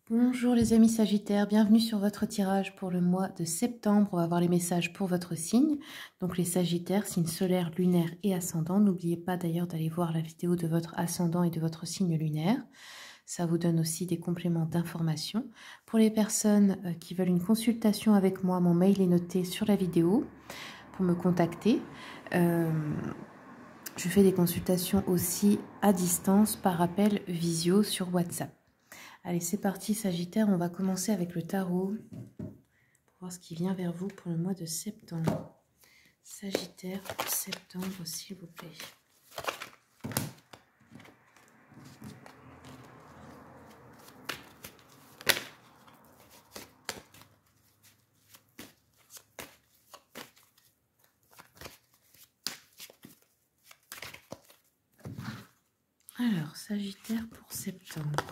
Bonjour les amis Sagittaires, bienvenue sur votre tirage pour le mois de septembre. On va voir les messages pour votre signe. Donc les Sagittaires, signe solaire, lunaire et ascendant. N'oubliez pas d'ailleurs d'aller voir la vidéo de votre ascendant et de votre signe lunaire. Ça vous donne aussi des compléments d'information. Pour les personnes qui veulent une consultation avec moi, mon mail est noté sur la vidéo pour me contacter. Je fais des consultations aussi à distance par appel visio sur WhatsApp. Allez, c'est parti Sagittaire, on va commencer avec le tarot pour voir ce qui vient vers vous pour le mois de septembre. Sagittaire pour septembre, s'il vous plaît. Alors, Sagittaire pour septembre.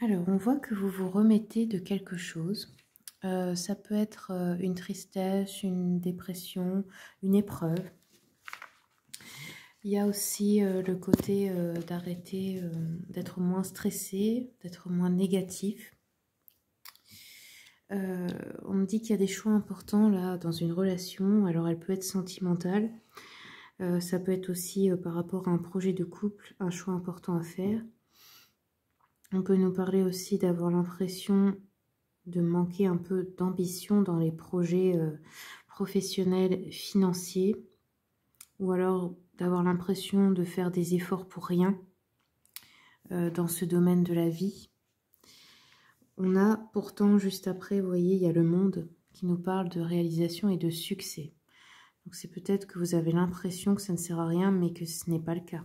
Alors, on voit que vous vous remettez de quelque chose. Ça peut être une tristesse, une dépression, une épreuve. Il y a aussi le côté d'arrêter, d'être moins stressé, d'être moins négatif. On me dit qu'il y a des choix importants là dans une relation. Alors, elle peut être sentimentale. Ça peut être aussi par rapport à un projet de couple, un choix important à faire. On peut nous parler aussi d'avoir l'impression de manquer un peu d'ambition dans les projets professionnels, financiers, ou alors d'avoir l'impression de faire des efforts pour rien dans ce domaine de la vie. On a pourtant, juste après, vous voyez, il y a le monde qui nous parle de réalisation et de succès. Donc c'est peut-être que vous avez l'impression que ça ne sert à rien, mais que ce n'est pas le cas.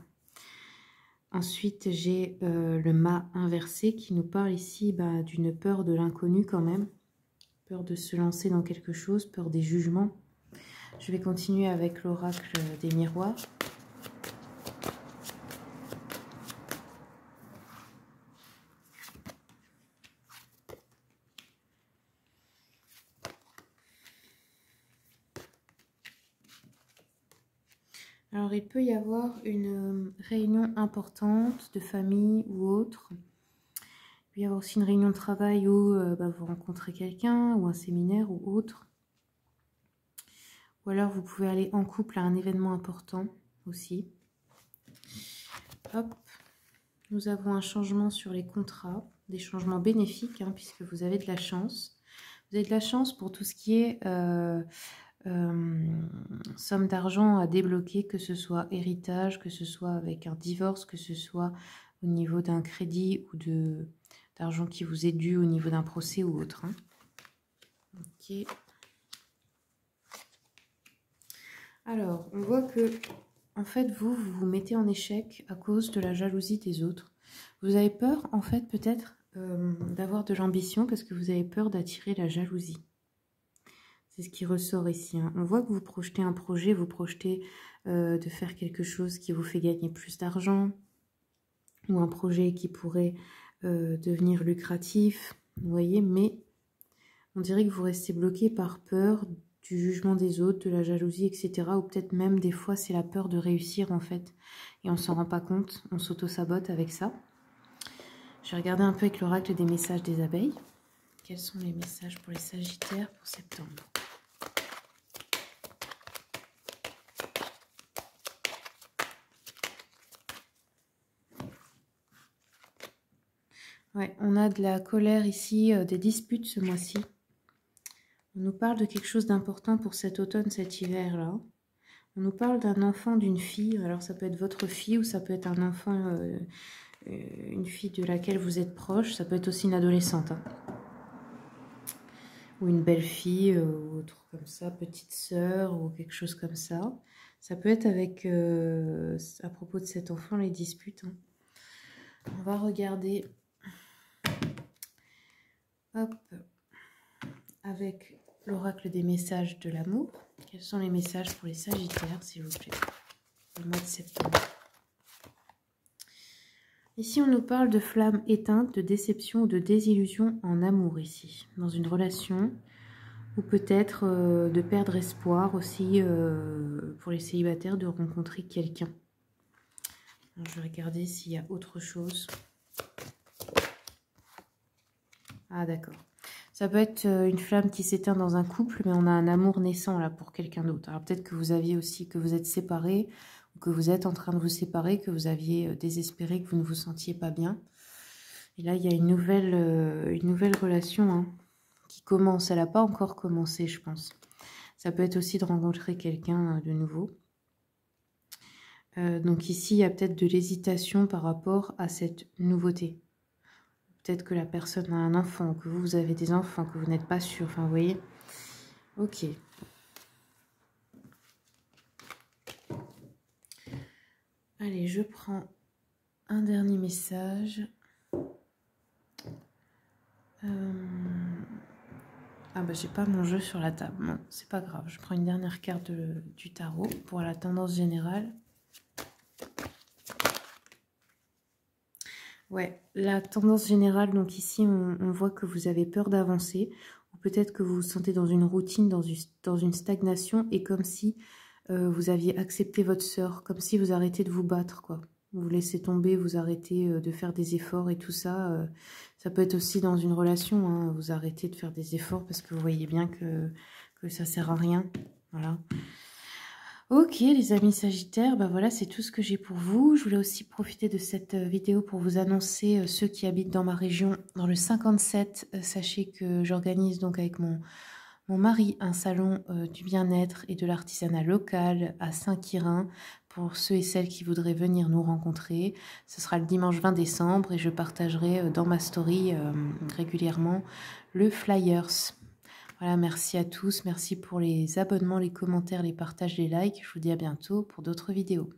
Ensuite, j'ai le mât inversé qui nous parle ici d'une peur de l'inconnu quand même. Peur de se lancer dans quelque chose, peur des jugements. Je vais continuer avec l'oracle des miroirs. Alors, il peut y avoir une réunion importante de famille ou autre. Il peut y avoir aussi une réunion de travail où vous rencontrez quelqu'un ou un séminaire ou autre. Ou alors, vous pouvez aller en couple à un événement important aussi. Hop. Nous avons un changement sur les contrats, des changements bénéfiques, hein, puisque vous avez de la chance. Vous avez de la chance pour tout ce qui est somme d'argent à débloquer, que ce soit héritage, que ce soit avec un divorce, que ce soit au niveau d'un crédit ou d'argent qui vous est dû au niveau d'un procès ou autre. Hein. Ok. Alors, on voit que, en fait, vous vous mettez en échec à cause de la jalousie des autres. Vous avez peur, en fait, peut-être d'avoir de l'ambition parce que vous avez peur d'attirer la jalousie. C'est ce qui ressort ici. Hein. On voit que vous projetez un projet, vous projetez de faire quelque chose qui vous fait gagner plus d'argent ou un projet qui pourrait devenir lucratif, vous voyez, mais on dirait que vous restez bloqué par peur du jugement des autres, de la jalousie, etc. Ou peut-être même des fois c'est la peur de réussir en fait et on s'en rend pas compte, on s'auto-sabote avec ça. Je vais regarder un peu avec l'oracle des messages des abeilles. Quels sont les messages pour les Sagittaires pour septembre ? Ouais, on a de la colère ici, des disputes ce mois-ci. On nous parle de quelque chose d'important pour cet automne, cet hiver-là. On nous parle d'un enfant, d'une fille. Alors ça peut être votre fille ou ça peut être un enfant, une fille de laquelle vous êtes proche. Ça peut être aussi une adolescente. Hein. Ou une belle-fille ou autre comme ça, petite sœur ou quelque chose comme ça. Ça peut être avec, à propos de cet enfant, les disputes. Hein. On va regarder... Hop, avec l'oracle des messages de l'amour. Quels sont les messages pour les Sagittaires, s'il vous plaît, le mois de septembre? Ici, on nous parle de flammes éteintes, de déception ou de désillusion en amour ici. Dans une relation, Ou peut-être de perdre espoir aussi pour les célibataires de rencontrer quelqu'un. Je vais regarder s'il y a autre chose. Ah d'accord. Ça peut être une flamme qui s'éteint dans un couple, mais on a un amour naissant là pour quelqu'un d'autre. Alors peut-être que vous aviez aussi, que vous êtes séparés, ou que vous êtes en train de vous séparer, que vous aviez désespéré, que vous ne vous sentiez pas bien. Et là, il y a une nouvelle relation hein, qui commence. Elle n'a pas encore commencé, je pense. Ça peut être aussi de rencontrer quelqu'un de nouveau. Donc ici, il y a peut-être de l'hésitation par rapport à cette nouveauté. Peut-être que la personne a un enfant, que vous avez des enfants, que vous n'êtes pas sûr. Enfin, vous voyez. Ok. Allez, je prends un dernier message. Ah bah j'ai pas mon jeu sur la table. Non, c'est pas grave. Je prends une dernière carte du tarot pour la tendance générale. Ouais, la tendance générale, donc ici, on voit que vous avez peur d'avancer, ou peut-être que vous vous sentez dans une routine, dans une stagnation, et comme si vous aviez accepté votre sort, comme si vous arrêtez de vous battre, quoi. Vous laissez tomber, vous arrêtez de faire des efforts et tout ça. Ça peut être aussi dans une relation, hein, vous arrêtez de faire des efforts parce que vous voyez bien que ça sert à rien. Voilà. Ok les amis Sagittaires, ben voilà c'est tout ce que j'ai pour vous. Je voulais aussi profiter de cette vidéo pour vous annoncer ceux qui habitent dans ma région, dans le 57. Sachez que j'organise donc avec mon mari un salon du bien-être et de l'artisanat local à Saint-Quirin pour ceux et celles qui voudraient venir nous rencontrer. Ce sera le dimanche 20 décembre et je partagerai dans ma story régulièrement le flyers. Voilà, merci à tous, merci pour les abonnements, les commentaires, les partages, les likes. Je vous dis à bientôt pour d'autres vidéos.